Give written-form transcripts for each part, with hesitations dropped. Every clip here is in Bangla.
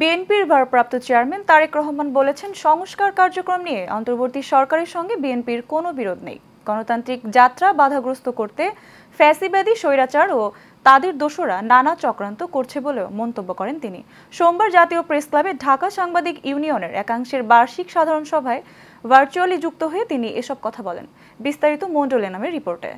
বিএনপির ভারপ্রাপ্ত চেয়ারম্যান তারেক রহমান বলেছেন, সংস্কার কার্যক্রম নিয়ে অন্তর্বর্তী সরকারের সঙ্গে বিএনপির কোনো বিরোধ নেই। গণতান্ত্রিক যাত্রা বাধাগ্রস্ত করতে ফ্যাসিবাদী স্বৈরাচার ও তাদের দোসররা নানা চক্রান্ত করছে বলেও মন্তব্য করেন তিনি। সোমবার জাতীয় প্রেসক্লাবে ঢাকা সাংবাদিক ইউনিয়নের একাংশের বার্ষিক সাধারণ সভায় ভার্চুয়ালি যুক্ত হয়ে তিনি এসব কথা বলেন। বিস্তারিত মণ্ডল নামের রিপোর্টে।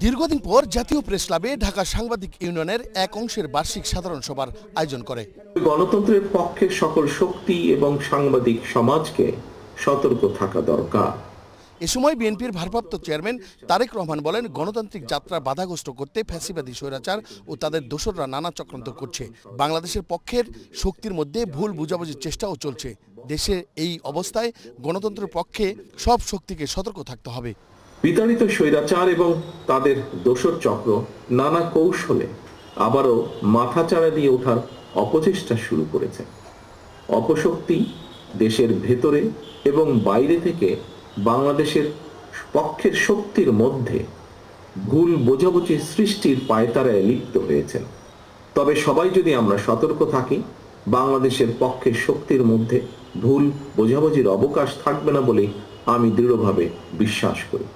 দীর্ঘদিন পর জাতীয় প্রেস ক্লাবে ঢাকা সাংবাদিক ইউনিয়নের এক অংশের বার্ষিক সাধারণ সভার আয়োজন করে। গণতন্ত্রের পক্ষে সকল শক্তি এবং সাংবাদিক সমাজকে সতর্ক থাকা দরকার। এ সময় বিএনপির ভারপ্রাপ্ত চেয়ারম্যান তারেক রহমান বলেন, গণতান্ত্রিক যাত্রা বাধাগ্রস্ত করতে ফ্যাসিবাদী স্বৈরাচার ও তাদের দোসররা নানা চক্রান্ত করছে। বাংলাদেশের পক্ষের শক্তির মধ্যে ভুল বুঝাবুঝির চেষ্টাও চলছে। দেশের এই অবস্থায় গণতন্ত্রের পক্ষে সব শক্তিকে সতর্ক থাকতে হবে। বিতাড়িত স্বৈরাচার এবং তাদের দোসর চক্র নানা কৌশলে আবারও মাথাচাড়া দিয়ে ওঠার অপচেষ্টা শুরু করেছে। অপশক্তি দেশের ভেতরে এবং বাইরে থেকে বাংলাদেশের পক্ষের শক্তির মধ্যে ভুল বোঝাবুঝি সৃষ্টির পায়তারায় লিপ্ত হয়েছেন। তবে সবাই যদি আমরা সতর্ক থাকি, বাংলাদেশের পক্ষের শক্তির মধ্যে ভুল বোঝাবুঝির অবকাশ থাকবে না বলে আমি দৃঢ়ভাবে বিশ্বাস করি।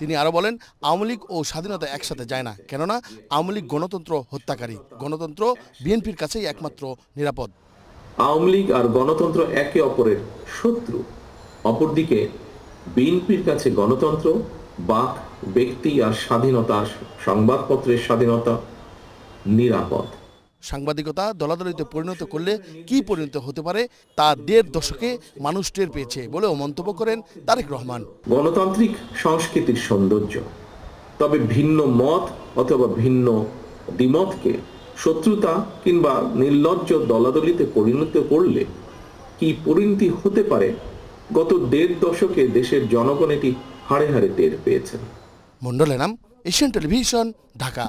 তিনি আরো বলেন, আওয়ামী লীগ ও স্বাধীনতা একসাথে যায় না, কেননা আওয়ামী লীগ গণতন্ত্র হত্যাকারী। গণতন্ত্র বিএনপির কাছেই একমাত্র নিরাপদ। আওয়ামী লীগ আর গণতন্ত্র একে অপরের শত্রু। অপরদিকে বিএনপির কাছে গণতন্ত্র, বাক, ব্যক্তি আর স্বাধীনতা, সংবাদপত্রের স্বাধীনতা নিরাপদ। সাংবাদিকতা দলাদলিতে পরিণত করলে কি পরিণত হতে পারে তা ১.৫ দশকে মানুষ টের পেয়েছে বলেও মন্তব্য করেন তারেক রহমান। গণতান্ত্রিক সংস্কৃতির সৌন্দর্য, তবে ভিন্ন মত অথবা ভিন্ন দ্বিমতকে শত্রুতা কিংবা নির্লজ্জ দলাদলিতে পরিণত করলে কি পরিণতি হতে পারে, গত ১.৫ দশকে দেশের জনগণ এটি হাড়ে হাড়ে টের পেয়েছেন। মণ্ডল নাম, এশিয়ান টেলিভিশন, ঢাকা।